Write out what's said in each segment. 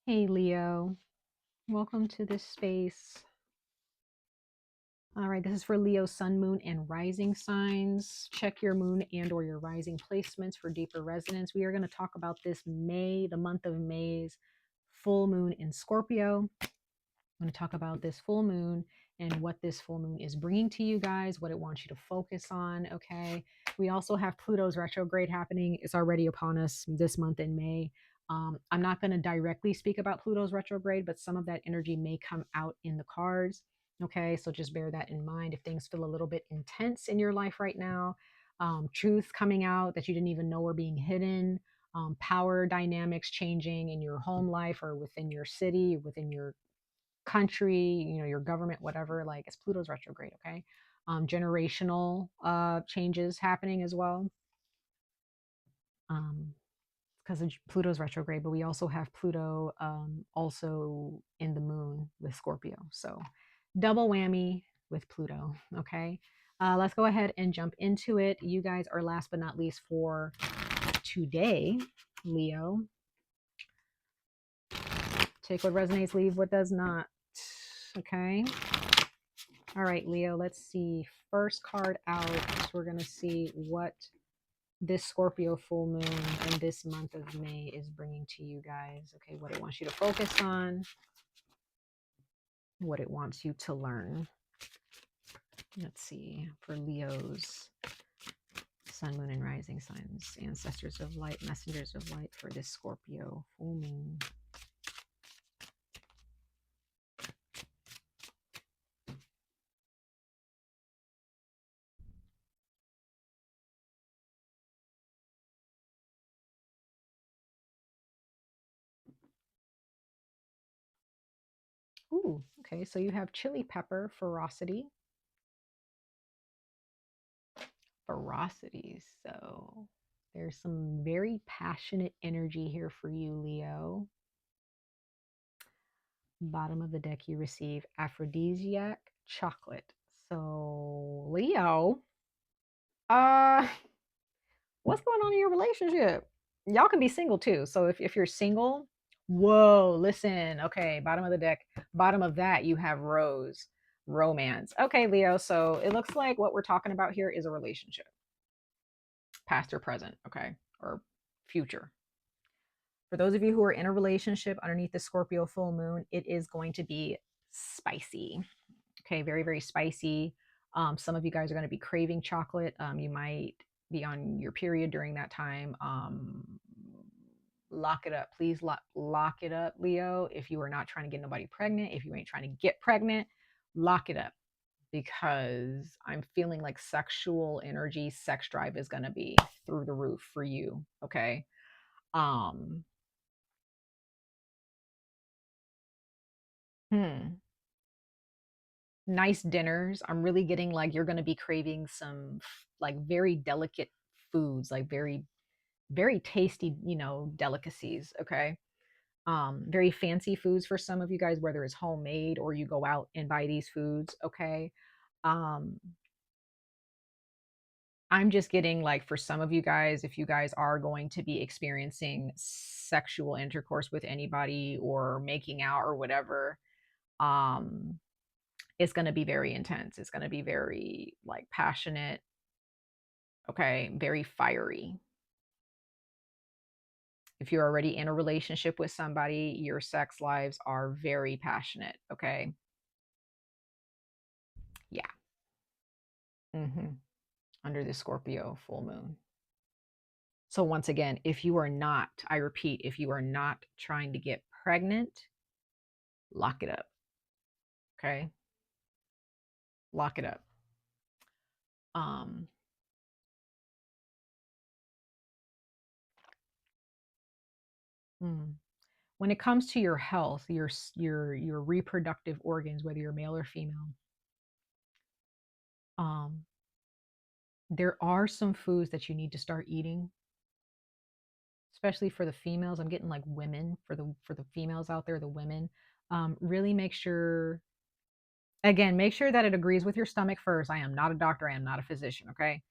Hey Leo, welcome to this space. All right, this is for Leo, sun, moon, and rising signs. Check your moon and or your rising placements for deeper resonance. We are going to talk about this May, the month of May's full moon in Scorpio. I'm going to talk about this full moon and what this full moon is bringing to you guys, what it wants you to focus on, okay? We also have Pluto's retrograde happening. It's already upon us this month in May. I'm not going to directly speak about Pluto's retrograde, but some of that energy may come out in the cards. Okay, so just bear that in mind if things feel a little bit intense in your life right now. Truth coming out that you didn't even know were being hidden. Power dynamics changing in your home life or within your city, within your country, your government, whatever. Like, it's Pluto's retrograde. Okay, generational changes happening as well. Um, because of Pluto's retrograde, but we also have Pluto also in the moon with Scorpio. So double whammy with Pluto. Okay. Let's go ahead and jump into it. You guys are last but not least for today, Leo. Take what resonates, leave what does not. Okay. All right, Leo, let's see. First card out, we're going to see what this Scorpio full moon in this month of May is bringing to you guys. Okay, what it wants you to focus on, what it wants you to learn. Let's see, for Leo's sun, moon, and rising signs, ancestors of light, messengers of light for this Scorpio full moon. Ooh, okay, so you have chili pepper, ferocity. Ferocity. So there's some very passionate energy here for you, Leo. Bottom of the deck, you receive aphrodisiac chocolate. So Leo, uh, what's going on in your relationship? Y'all can be single too. So if you're single, whoa, listen. Okay, bottom of the deck, bottom of that, you have rose, romance. Okay, Leo. So it looks like what we're talking about here is a relationship, past or present, okay, or future. For those of you who are in a relationship underneath the Scorpio full moon, it is going to be spicy. Okay, very, very spicy. Some of you guys are going to be craving chocolate. You might be on your period during that time. Lock it up. Please lock it up, Leo. If you are not trying to get nobody pregnant, if you ain't trying to get pregnant, lock it up, because I'm feeling like sexual energy, sex drive is going to be through the roof for you. Okay. Um, hmm. Nice dinners. I'm really getting like you're going to be craving some like very delicate foods, like very very tasty, delicacies, okay? Very fancy foods for some of you guys, whether it's homemade or you go out and buy these foods, okay? Um I'm just getting like, for some of you guys, if you guys are going to be experiencing sexual intercourse with anybody or making out or whatever, um it's going to be very intense. It's going to be very like passionate, okay, very fiery. If you're already in a relationship with somebody, your sex lives are very passionate, okay? Yeah. hmm Under the Scorpio full moon. So, once again, if you are not, I repeat, if you are not trying to get pregnant, lock it up, okay? Lock it up. Um, hmm. When it comes to your health, your reproductive organs, whether you're male or female, um, there are some foods that you need to start eating, especially for the females. I'm getting like women, for the females out there, the women. Really make sure, again, make sure that it agrees with your stomach first. I am not a doctor, I am not a physician, okay?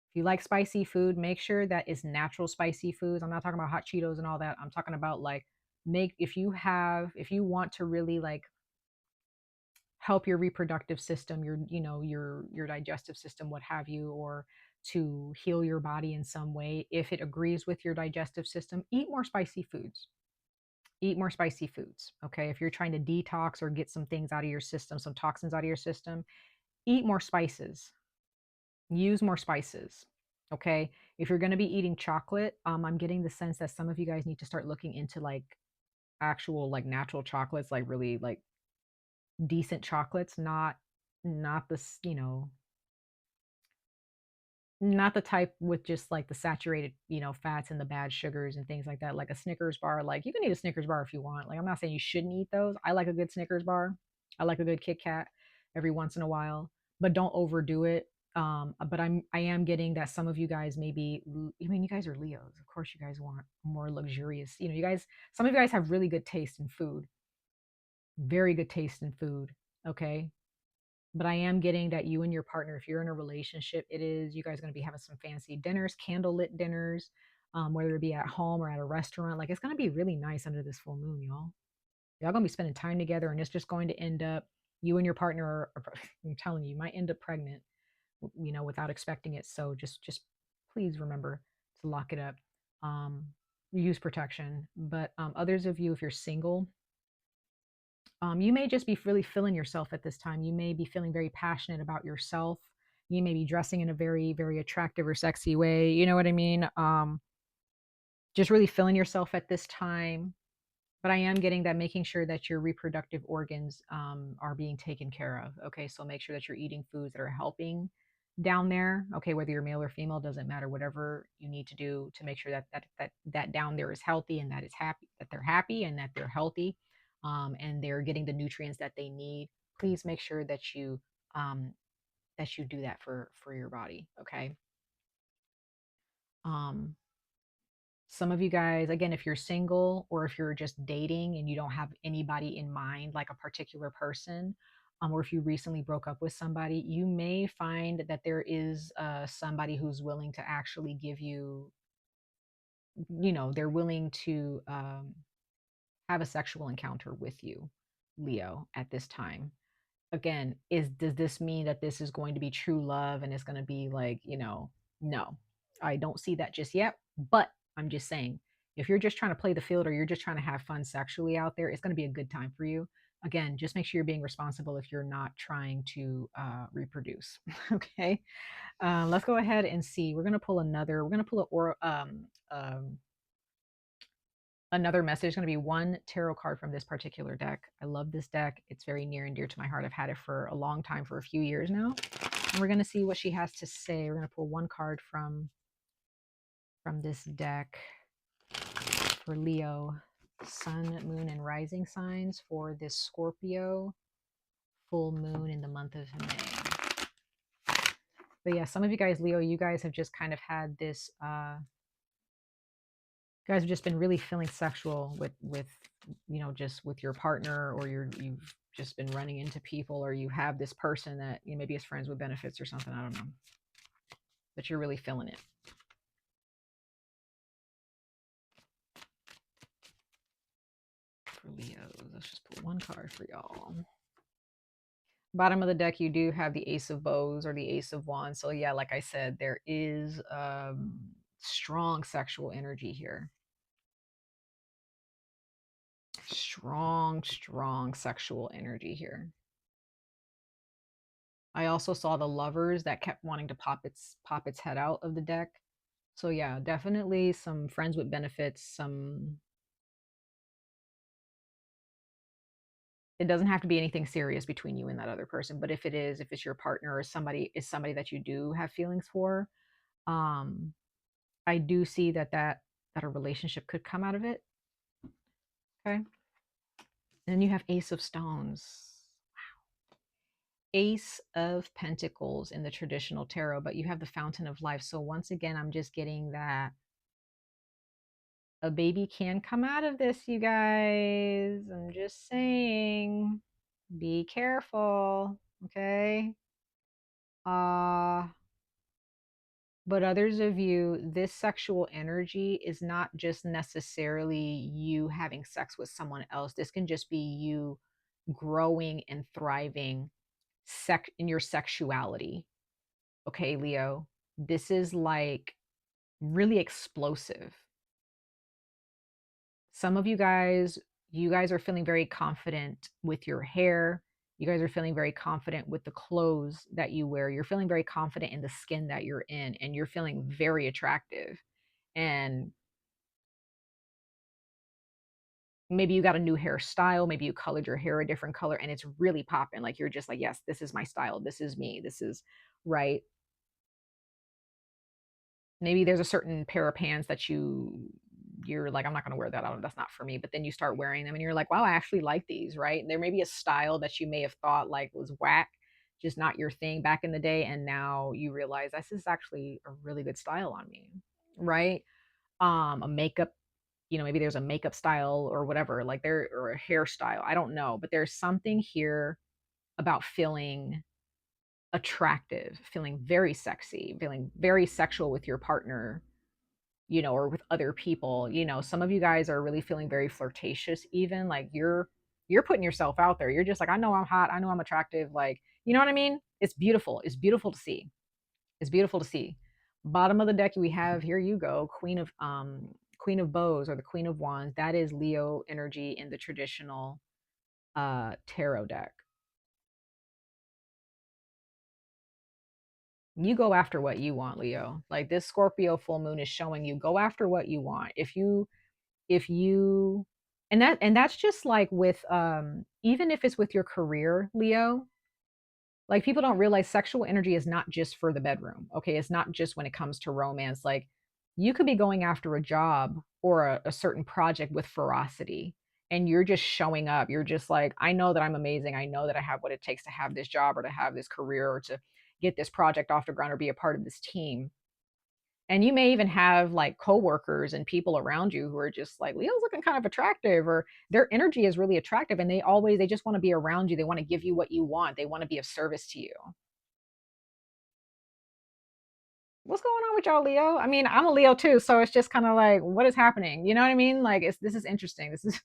If you like spicy food, make sure that it's natural spicy foods. I'm not talking about hot Cheetos and all that. I'm talking about like if you want to really like help your reproductive system, your, your digestive system, what have you, or to heal your body in some way, if it agrees with your digestive system, eat more spicy foods. Eat more spicy foods. Okay. If you're trying to detox or get some things out of your system, some toxins out of your system, eat more spices. Use more spices. Okay. If you're going to be eating chocolate, I'm getting the sense that some of you guys need to start looking into like actual like natural chocolates, like really like decent chocolates, not this, not the type with just like the saturated, fats and the bad sugars and things like that. Like a Snickers bar, like you can eat a Snickers bar if you want. Like I'm not saying you shouldn't eat those. I like a good Snickers bar. I like a good Kit Kat every once in a while, but don't overdo it. But I am getting that some of you guys maybe, I mean, you guys are Leos. Of course, you guys want more luxurious. You guys, some of you guys have really good taste in food, very good taste in food. Okay. But I am getting that you and your partner, if you're in a relationship, it is you guys going to be having some fancy dinners, candlelit dinners, whether it be at home or at a restaurant. Like it's going to be really nice under this full moon, y'all. Y'all going to be spending time together, and it's just going to end up you and your partner I'm telling you, you might end up pregnant, without expecting it. So just please remember to lock it up. Um, Use protection. But others of you, if you're single, you may just be really feeling yourself at this time. You may be feeling very passionate about yourself. You may be dressing in a very, very attractive or sexy way. You know what I mean? Just really feeling yourself at this time. But I am getting that making sure that your reproductive organs are being taken care of. Okay, so make sure that you're eating foods that are helping down there. Okay, whether you're male or female, doesn't matter. Whatever you need to do to make sure that down there is healthy and that it's happy, that they're happy and that they're healthy, and they're getting the nutrients that they need. Please make sure um, that you do that for your body. Okay. Um, some of you guys, again, if you're single or if you're just dating and you don't have anybody in mind, like a particular person, or if you recently broke up with somebody, you may find that there is somebody who's willing to actually give you, they're willing to have a sexual encounter with you, Leo, at this time. Again, does this mean that this is going to be true love and it's going to be like, no, I don't see that just yet. But I'm just saying, if you're just trying to play the field or you're just trying to have fun sexually out there, it's going to be a good time for you. Again, just make sure you're being responsible if you're not trying to reproduce. Okay. Let's go ahead and see. We're going to pull another message. Is going to be one tarot card from this particular deck. I love this deck. It's very near and dear to my heart. I've had it for a long time, for a few years now. And we're going to see what she has to say. We're going to pull one card from this deck for Leo, sun, moon, and rising signs for this Scorpio full moon in the month of May. But yeah, some of you guys, Leo, you guys have just kind of had this you guys have just been really feeling sexual with just with your partner, or you've just been running into people, or you have this person that maybe is friends with benefits or something, I don't know, but you're really feeling it. For Leos, let's just put one card for y'all. Bottom of the deck, you do have the Ace of Bows or the Ace of Wands. So yeah, like I said, there is strong sexual energy here. Strong sexual energy here. I also saw the Lovers that kept wanting to pop its head out of the deck. So yeah, definitely some friends with benefits, it doesn't have to be anything serious between you and that other person, but if it's your partner or somebody that you do have feelings for, um I do see that a relationship could come out of it. Okay. And then you have Ace of Stones. Ace of Pentacles in the traditional tarot, but you have the Fountain of Life. So once again, I'm just getting that a baby can come out of this, you guys. I'm just saying, be careful, okay? Uh, But others of you, this sexual energy is not just necessarily you having sex with someone else. This can just be you growing and thriving in your sexuality. Okay, Leo. This is like really explosive. Some of you guys are feeling very confident with your hair. You guys are feeling very confident with the clothes that you wear. You're feeling very confident in the skin that you're in, and you're feeling very attractive. And maybe you got a new hairstyle, maybe you colored your hair a different color and it's really popping. Like you're just like, yes, this is my style. This is me. This is right. Maybe there's a certain pair of pants that you're like, I'm not going to wear that out. That's not for me. But then you start wearing them and you're like, wow, I actually like these, right? There may be a style that you may have thought like was whack, just not your thing back in the day. And now you realize this is actually a really good style on me, right? A makeup, maybe there's a makeup style or whatever, like there, or a hairstyle. I don't know. But there's something here about feeling attractive, feeling very sexy, feeling very sexual with your partner, or with other people. Some of you guys are really feeling very flirtatious, even like you're putting yourself out there. You're just like, I know I'm hot, I know I'm attractive, like, you know what I mean? It's beautiful. It's beautiful to see. It's beautiful to see. Bottom of the deck we have, here you go, Queen of Bows or the Queen of Wands. That is Leo energy in the traditional tarot deck. You go after what you want, Leo. Like this Scorpio full moon is showing you, go after what you want. If you and that's just like with even if it's with your career, Leo, like people don't realize sexual energy is not just for the bedroom. Okay, it's not just when it comes to romance. Like you could be going after a job or a certain project with ferocity, and you're just showing up. You're just like, I know that I'm amazing. I know that I have what it takes to have this job or to have this career or to get this project off the ground or be a part of this team. And you may even have like coworkers and people around you who are just like, Leo's looking kind of attractive, or their energy is really attractive, and they just want to be around you. They want to give you what you want. They want to be of service to you. What's going on with y'all, Leo? I mean, I'm a Leo too, so it's just kind of like, what is happening? You know what I mean? Like, this is interesting. This is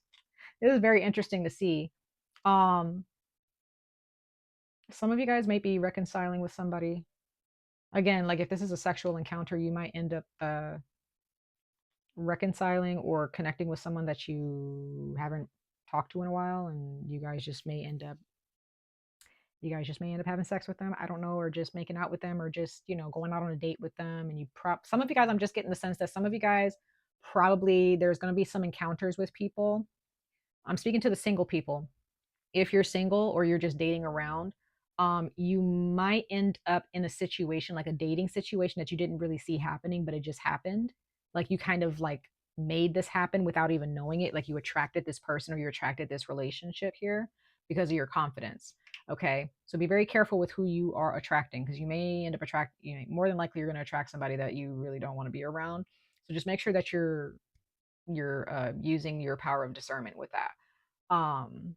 very interesting to see. Um, some of you guys may be reconciling with somebody. Again, like if this is a sexual encounter, you might end up reconciling or connecting with someone that you haven't talked to in a while, and you guys just may end up having sex with them. I don't know, or just making out with them, or just going out on a date with them. And some of you guys, I'm just getting the sense that some of you guys, probably there's going to be some encounters with people. I'm speaking to the single people. If you're single or you're just dating around, you might end up in a situation, like a dating situation, that you didn't really see happening, but it just happened. Like you kind of like made this happen without even knowing it. Like you attracted this person or you attracted this relationship here because of your confidence. Okay, so be very careful with who you are attracting, because you may end up more than likely you're going to attract somebody that you really don't want to be around. So just make sure that you're using your power of discernment with that. Um,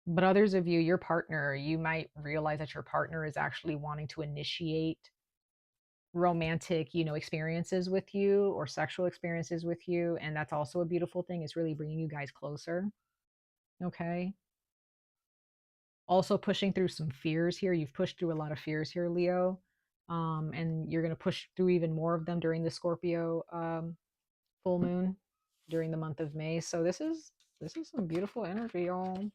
But others of you, your partner, you might realize that your partner is actually wanting to initiate romantic, experiences with you or sexual experiences with you. And that's also a beautiful thing. It's really bringing you guys closer. Okay. Also pushing through some fears here. You've pushed through a lot of fears here, Leo. And you're going to push through even more of them during the Scorpio full moon during the month of May. So this is some beautiful energy, y'all.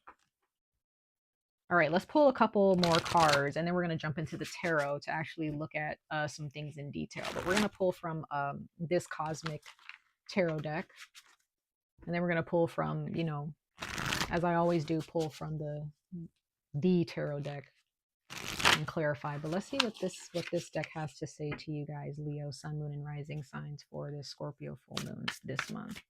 All right, let's pull a couple more cards, and then we're going to jump into the tarot to actually look at some things in detail. But we're going to pull from this cosmic tarot deck, and then we're going to pull from, as I always do, pull from the tarot deck and clarify. But let's see what this deck has to say to you guys, Leo, Sun, Moon, and Rising signs for this Scorpio full moon this month.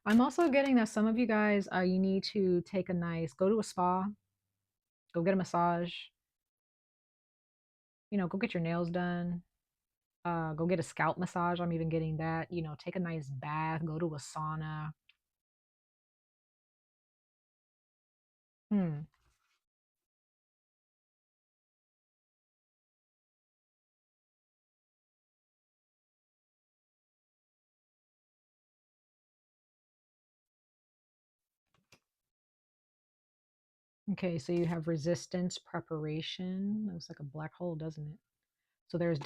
I'm also getting that some of you guys, you need to go to a spa, go get a massage, go get your nails done. Go get a scalp massage. I'm even getting that. You know, take a nice bath, go to a sauna. Hmm. Okay, so you have resistance, preparation. Looks like a black hole, doesn't it? So there's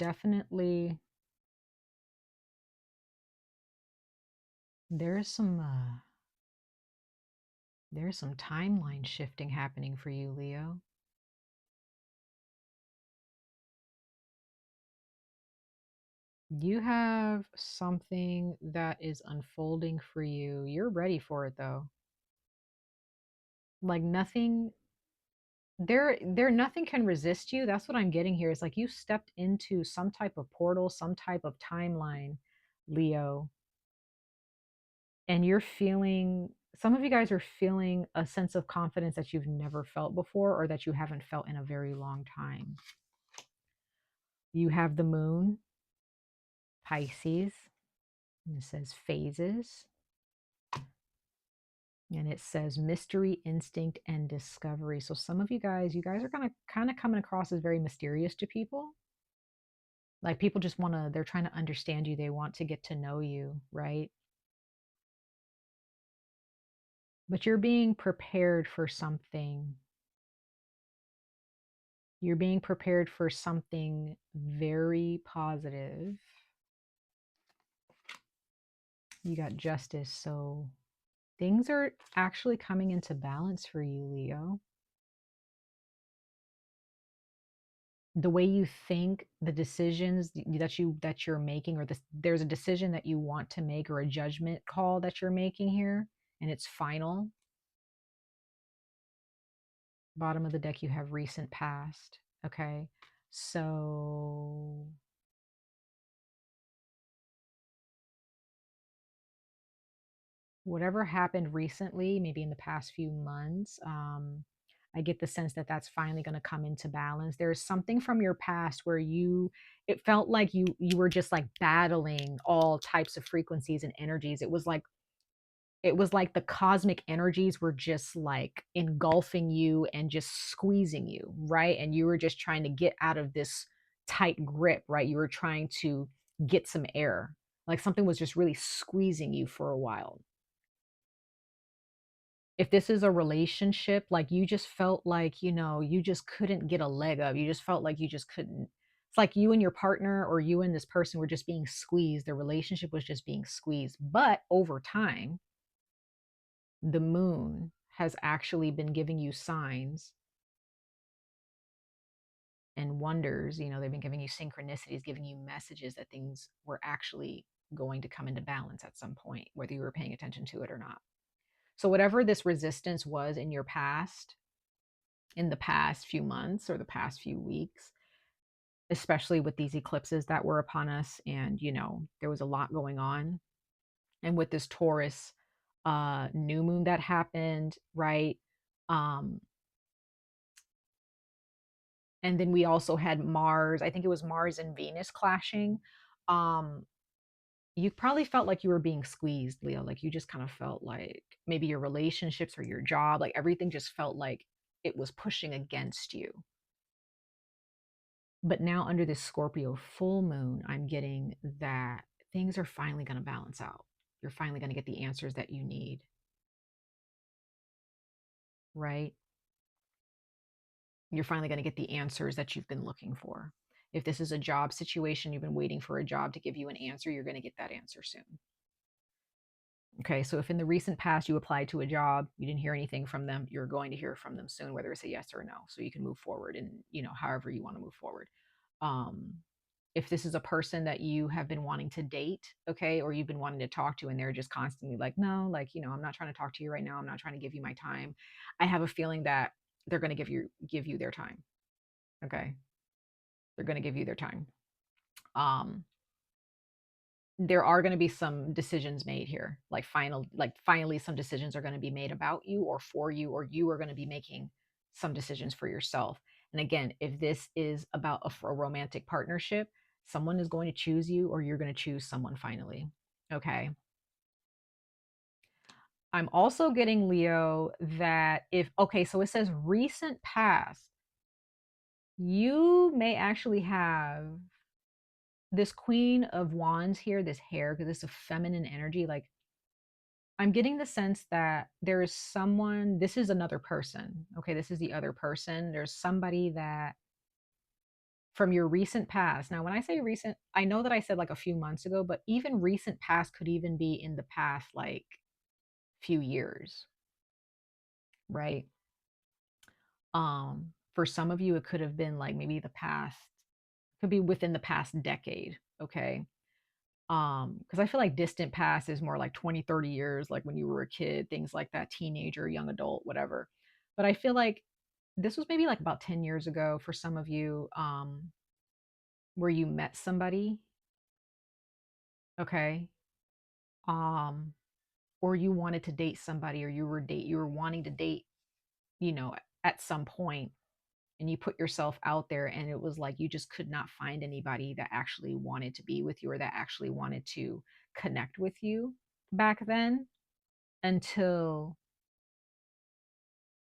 some there's some timeline shifting happening for you, Leo. You have something that is unfolding for you. You're ready for it though. Like nothing nothing can resist you. That's what I'm getting here. It's like you stepped into some type of portal, some type of timeline, Leo, and you're feeling some of you guys are feeling a sense of confidence that you've never felt before or that you haven't felt in a very long time. You have the moon, Pisces, and it says phases, and it says mystery, instinct, and discovery. So some of you guys are gonna kind of coming across as very mysterious to people. Like people just want to, they're trying to understand you. They want to get to know you, right? But you're being prepared for something. You're being prepared for something very positive. You got justice. So things are actually coming into balance for you, Leo. The way you think, the decisions that you're making, or this, there's a decision that you want to make or a judgment call that you're making here, and it's final. Bottom of the deck, you have recent past. Okay. So whatever happened recently, maybe in the past few months, I get the sense that that's finally going to come into balance. There's something from your past where it felt like you were just like battling all types of frequencies and energies. It was like the cosmic energies were just like engulfing you and just squeezing you, right? And you were just trying to get out of this tight grip, right? You were trying to get some air. Like something was just really squeezing you for a while. If this is a relationship, like you just felt like, you just couldn't get a leg up. You just felt like you just couldn't. It's like you and your partner or you and this person were just being squeezed. The relationship was just being squeezed. But over time, the moon has actually been giving you signs and wonders. They've been giving you synchronicities, giving you messages that things were actually going to come into balance at some point, whether you were paying attention to it or not. So, whatever this resistance was in your past, in the past few months or the past few weeks, especially with these eclipses that were upon us, and there was a lot going on. And with this Taurus new moon that happened, right? Um, and then we also had Mars. I think it was Mars and Venus clashing. Um, you probably felt like you were being squeezed, Leo. Like you just kind of felt like maybe your relationships or your job, like everything just felt like it was pushing against you. But now under this Scorpio full moon, I'm getting that things are finally going to balance out. You're finally going to get the answers that you need, right? You're finally going to get the answers that you've been looking for. If this is a job situation, you've been waiting for a job to give you an answer, you're going to get that answer soon. Okay, so if in the recent past you applied to a job, you didn't hear anything from them, you're going to hear from them soon, whether it's a yes or a no. So you can move forward and, however you want to move forward. Um, if this is a person that you have been wanting to date, okay, or you've been wanting to talk to and they're just constantly like, no, like, I'm not trying to talk to you right now. I'm not trying to give you my time. I have a feeling that they're going to give you their time. Okay. They're going to give you their time. Um, there are going to be some decisions made here, like finally some decisions are going to be made about you or for you, or you are going to be making some decisions for yourself. And again, if this is about a romantic partnership, Someone is going to choose you, or you're going to choose someone finally. Okay. I'm also getting, Leo, that if, okay, so it says recent past, you may actually have this Queen of Wands here, this hair, because it's a feminine energy. Like, I'm getting the sense that there is someone, this is another person. Okay, this is the other person. There's somebody that from your recent past. Now, when I say recent, I know that I said like a few months ago, but even recent past could even be in the past like few years, right? For some of you, it could have been like maybe the past, could be within the past decade, okay? Because I feel like distant past is more like 20, 30 years, like when you were a kid, things like that, teenager, young adult, whatever. But I feel like this was maybe like about 10 years ago for some of you, where you met somebody, okay? Um, or you wanted to date somebody, or you were wanting to date, you know, at some point, and you put yourself out there, and it was like you just could not find anybody that actually wanted to be with you, or that actually wanted to connect with you back then, until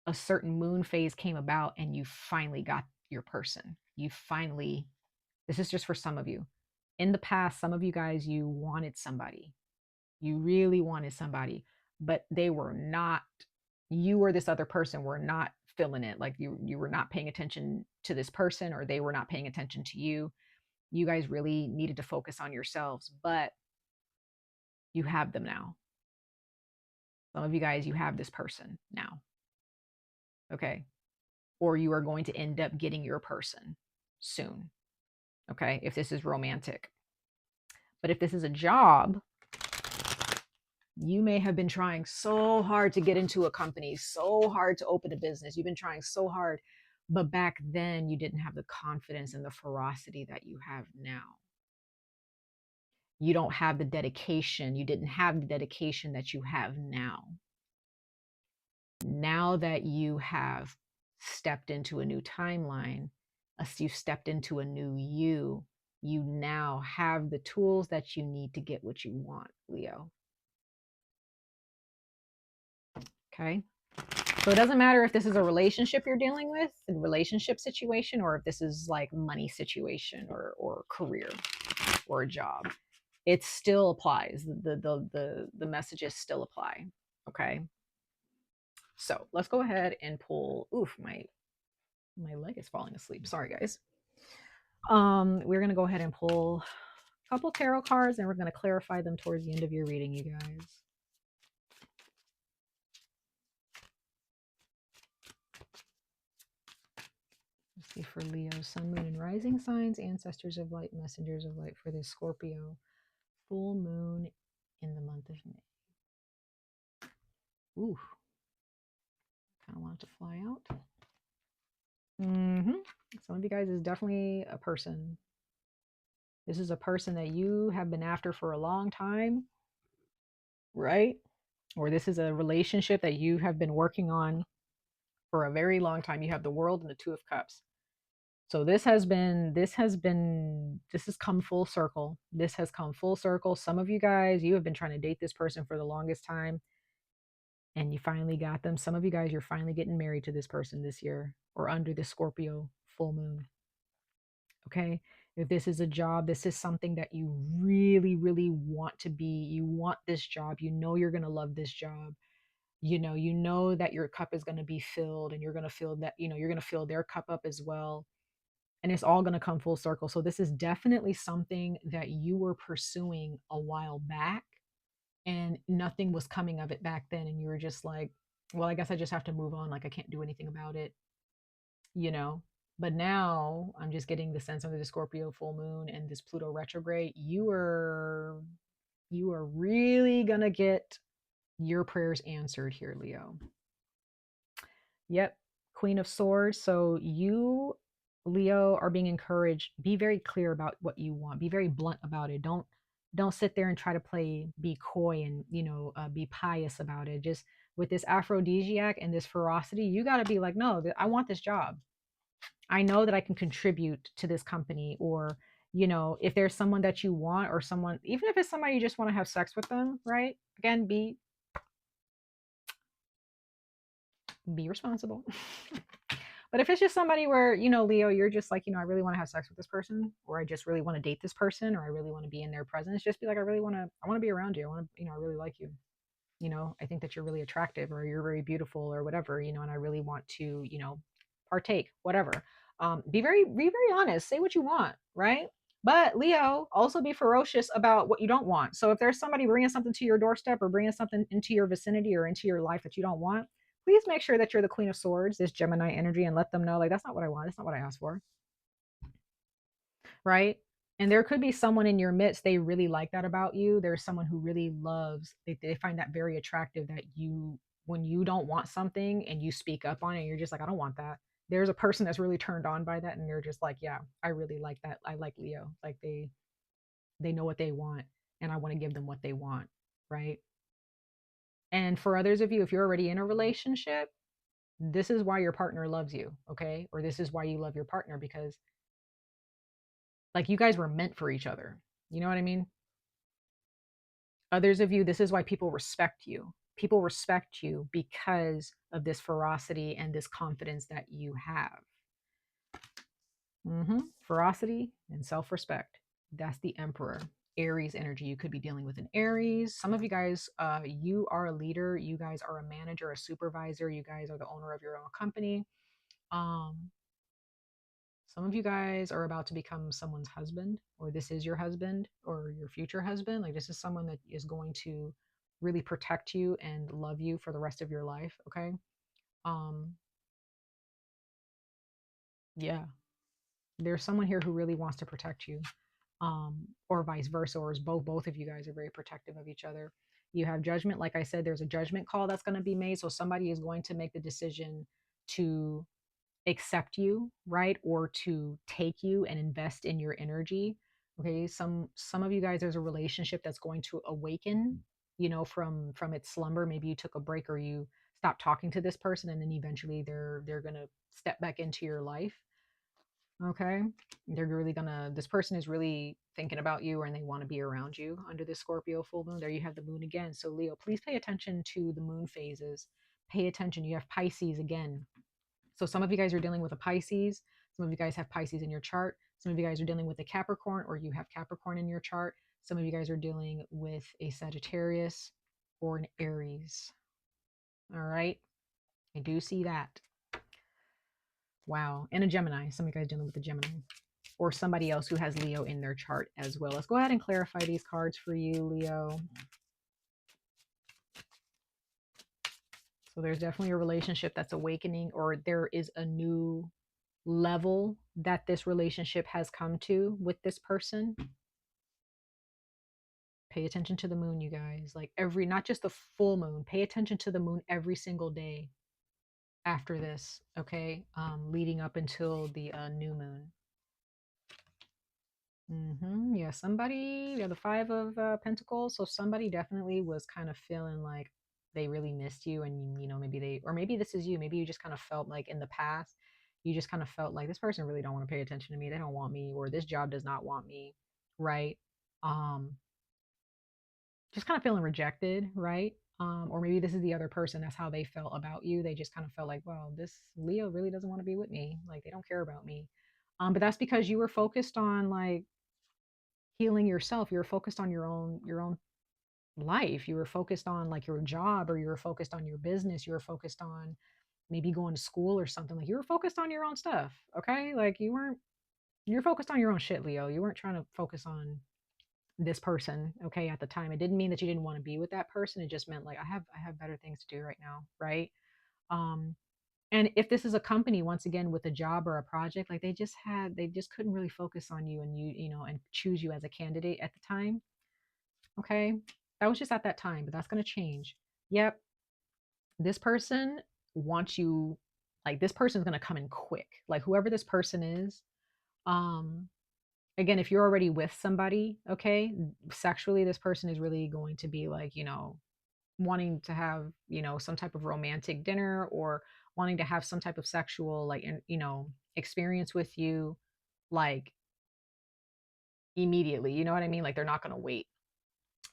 a certain moon phase came about and you finally got your person. You finally, this is just for some of you. In the past, some of you guys, you wanted somebody. You really wanted somebody, but they were not, you or this other person were not feeling it. Like you were not paying attention to this person, or they were not paying attention to you. You guys really needed to focus on yourselves, but you have them now. Some of you guys, you have this person now. Okay. Or you are going to end up getting your person soon. Okay. If this is romantic. But if this is a job, you may have been trying so hard to get into a company, so hard to open a business. You've been trying so hard, but back then you didn't have the confidence and the ferocity that you have now. You don't have the dedication. You didn't have the dedication that you have now. Now that you have stepped into a new timeline, as you stepped into a new you now have the tools that you need to get what you want, Leo. Okay. So it doesn't matter if this is a relationship you're dealing with, a relationship situation, or if this is like money situation, or career, or a job. It still applies. The messages still apply. Okay. So let's go ahead and pull. Oof, my leg is falling asleep. Sorry, guys. We're gonna go ahead and pull a couple tarot cards, and we're gonna clarify them towards the end of your reading, you guys. Let's see for Leo, Sun, Moon, and Rising signs, ancestors of light, messengers of light for this Scorpio full moon in the month of May. Ooh, kind of want it to fly out. Some of you guys is definitely a person. This is a person that you have been after for a long time, right? Or this is a relationship that you have been working on for a very long time. You have the World and the Two of Cups. So this has come full circle. This has come full circle. Some of you guys, you have been trying to date this person for the longest time, and you finally got them. Some of you guys, you're finally getting married to this person this year, or under the Scorpio full moon. Okay. If this is a job, this is something that you really, really want to be. You want this job. You know you're going to love this job. You know that your cup is going to be filled, and you're going to feel that, you're going to fill their cup up as well. And it's all going to come full circle. So this is definitely something that you were pursuing a while back, and nothing was coming of it back then. And you were just like, well, I guess I just have to move on. Like, I can't do anything about it, you know? But now I'm just getting the sense under the Scorpio full moon and this Pluto retrograde, you are really going to get your prayers answered here, Leo. Yep. Queen of Swords. So you, Leo, are being encouraged. Be very clear about what you want. Be very blunt about it. Don't sit there and try to be coy and, be pious about it. Just with this aphrodisiac and this ferocity, you got to be like, no, I want this job. I know that I can contribute to this company, or You know, if there's someone that you want, or someone, even if it's somebody you just want to have sex with them, right? Again, be responsible. But if it's just somebody where, you know, Leo, you're just like, you know, I really want to have sex with this person, or I just really want to date this person, or I really want to be in their presence, just be like, I want to be around you. I want to, you know, I really like you. You know, I think that you're really attractive, or you're very beautiful, or whatever, you know, and I really want to, you know, partake, whatever. Be very honest, say what you want, right? But Leo, also be ferocious about what you don't want. So if there's somebody bringing something to your doorstep, or bringing something into your vicinity or into your life that you don't want, please make sure that you're the Queen of Swords, this Gemini energy, and let them know, like, that's not what I want. That's not what I asked for, right? And there could be someone in your midst, they really like that about you. There's someone who really loves, they find that very attractive, that you, when you don't want something and you speak up on it, you're just like, I don't want that. There's a person that's really turned on by that, and they're just like, yeah, I really like that. I like Leo. Like they know what they want, and I want to give them what they want, right? And for others of you, if you're already in a relationship, this is why your partner loves you, okay? Or this is why you love your partner, because like you guys were meant for each other. You know what I mean? Others of you, this is why people respect you. People respect you because of this ferocity and this confidence that you have. Ferocity and self respect. That's the Emperor. Aries energy. You could be dealing with an Aries. Some of you guys, you are a leader. You guys are a manager, a supervisor. You guys are the owner of your own company. Um, some of you guys are about to become someone's husband, or this is your husband or your future husband. Like, this is someone that is going to really protect you and love you for the rest of your life. Okay. Um, yeah, there's someone here who really wants to protect you. Or vice versa, or is both of you guys are very protective of each other. You have judgment. Like I said, there's a judgment call that's going to be made. So somebody is going to make the decision to accept you, right? Or to take you and invest in your energy. Okay. Some of you guys, there's a relationship that's going to awaken, you know, from its slumber. Maybe you took a break, or you stopped talking to this person, and then eventually they're gonna step back into your life. Okay. They're really gonna, this person is really thinking about you, and they want to be around you under this Scorpio full moon. There you have the moon again. So Leo, please pay attention to the moon phases. Pay attention. You have Pisces again. So some of you guys are dealing with a Pisces. Some of you guys have Pisces in your chart. Some of you guys are dealing with a Capricorn, or you have Capricorn in your chart. Some of you guys are dealing with a Sagittarius or an Aries. All right. I do see that. Wow. And a Gemini. Some of you guys dealing with a Gemini, or somebody else who has Leo in their chart as well. Let's go ahead and clarify these cards for you, Leo. So there's definitely a relationship that's awakening, or there is a new level that this relationship has come to with this person. Pay attention to the moon, you guys. Like, every, not just the full moon, pay attention to the moon every single day after this, okay? Leading up until the new moon. Yeah, somebody, yeah, the Five of Pentacles. So somebody definitely was kind of feeling like they really missed you, and you know, maybe they, or maybe this is you. Maybe you just kind of felt like in the past, you just kind of felt like this person really don't want to pay attention to me. They don't want me, or this job does not want me, right? Um, just kind of feeling rejected, right? Or maybe this is the other person. That's how they felt about you. They just kind of felt like, well, this Leo really doesn't want to be with me. Like, they don't care about me. But that's because you were focused on like healing yourself. You were focused on your own life. You were focused on like your job, or you were focused on your business. You were focused on maybe going to school or something. Like, you were focused on your own stuff. Okay. Like, you're focused on your own shit, Leo. You weren't trying to focus on this person, okay, at the time. It didn't mean that you didn't want to be with that person. It just meant like, I have better things to do right now, right? Um, and if this is a company, once again, with a job or a project, like they just couldn't really focus on you, and you know, and choose you as a candidate at the time. Okay. That was just at that time, but that's going to change. Yep. This person wants you, like, this person is going to come in quick. Like, whoever this person is, um, again, if you're already with somebody, okay, sexually, this person is really going to be like, you know, wanting to have, you know, some type of romantic dinner, or wanting to have some type of sexual, like, you know, experience with you, like immediately. You know what I mean? Like they're not going to wait.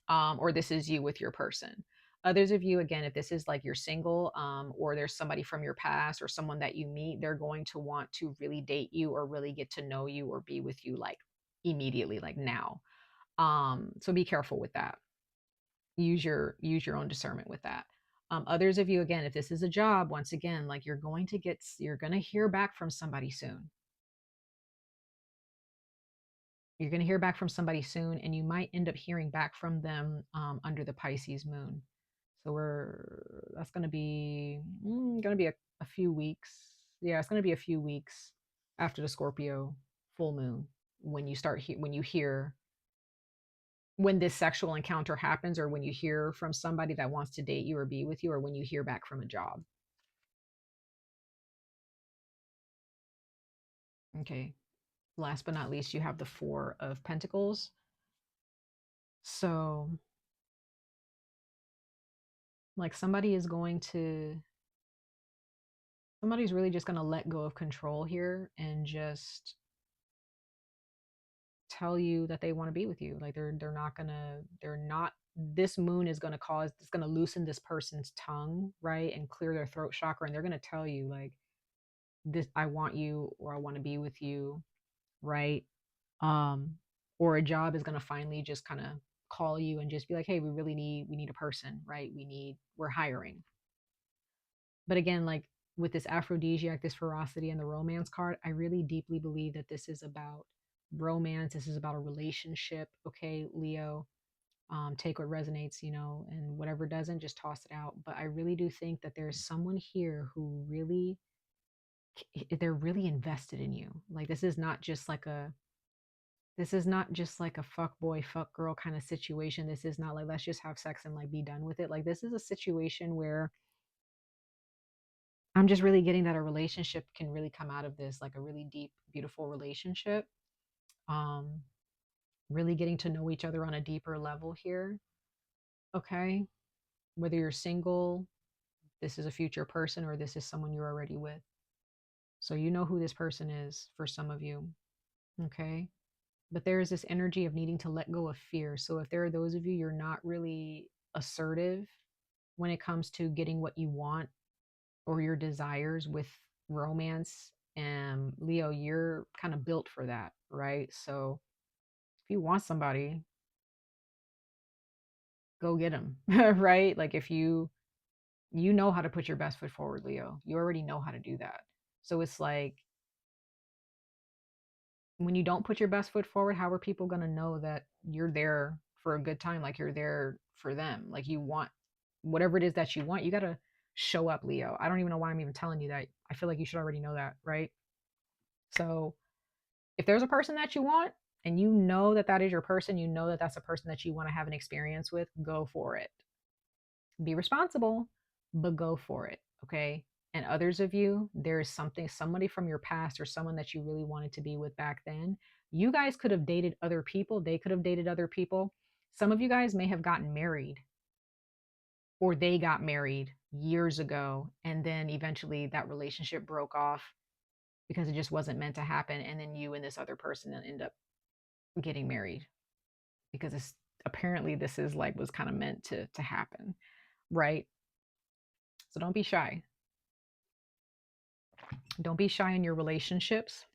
Or this is you with your person. Others of you, again, if this is like you're single, or there's somebody from your past or someone that you meet, they're going to want to really date you or really get to know you or be with you like immediately, like now. So be careful with that. Use your own discernment with that. Others of you, again, if this is a job, once again, like you're going to hear back from somebody soon. You're going to hear back from somebody soon, and you might end up hearing back from them under the Pisces moon. So that's going to be a few weeks. Yeah, it's going to be a few weeks after the Scorpio full moon when you hear when this sexual encounter happens, or when you hear from somebody that wants to date you or be with you, or when you hear back from a job. Okay. Last but not least, you have the Four of Pentacles. So, like somebody's really just going to let go of control here and just tell you that they want to be with you. Like they're not this moon is going to it's going to loosen this person's tongue, right? And clear their throat chakra, and they're going to tell you like, this, I want you, or I want to be with you, right? um or a job is going to finally just kind of call you and just be like, hey, we need a person, right? We're hiring. But again, like with this aphrodisiac, this ferocity, and the romance card, I really deeply believe that this is about romance. This is about a relationship. Okay, Leo, take what resonates, and whatever doesn't, just toss it out. But I really do think that there's someone here who really, they're really invested in you. Like this is not just like a fuck boy, fuck girl kind of situation. This is not like, let's just have sex and like be done with it. Like this is a situation where I'm just really getting that a relationship can really come out of this, like a really deep, beautiful relationship. Um, really getting to know each other on a deeper level here. Okay. Whether you're single, this is a future person, or this is someone you're already with. So you know who this person is for some of you. Okay. But there is this energy of needing to let go of fear. So if there are those of you, you're not really assertive when it comes to getting what you want or your desires with romance, and Leo, you're kind of built for that, right? So if you want somebody, go get them. Right? Like if you know how to put your best foot forward, Leo. You already know how to do that. So it's like, when you don't put your best foot forward, how are people going to know that you're there for a good time? Like you're there for them. Like you want whatever it is that you want. You got to show up, Leo. I don't even know why I'm even telling you that. I feel like you should already know that, right? So if there's a person that you want, and you know that that is your person, you know that that's a person that you want to have an experience with, go for it. Be responsible, but go for it. Okay. And others of you, there is somebody from your past, or someone that you really wanted to be with back then. You guys could have dated other people. They could have dated other people. Some of you guys may have gotten married, or they got married years ago. And then eventually that relationship broke off because it just wasn't meant to happen. And then you and this other person end up getting married because it's apparently this is like was kind of meant to happen, right? So don't be shy. Don't be shy in your relationships.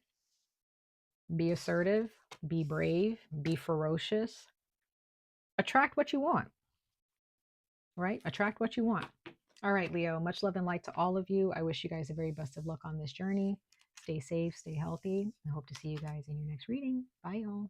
Be assertive, be brave, be ferocious. Attract what you want, right? Attract what you want. All right, Leo, much love and light to all of you. I wish you guys the very best of luck on this journey. Stay safe, stay healthy. I hope to see you guys in your next reading. Bye, y'all.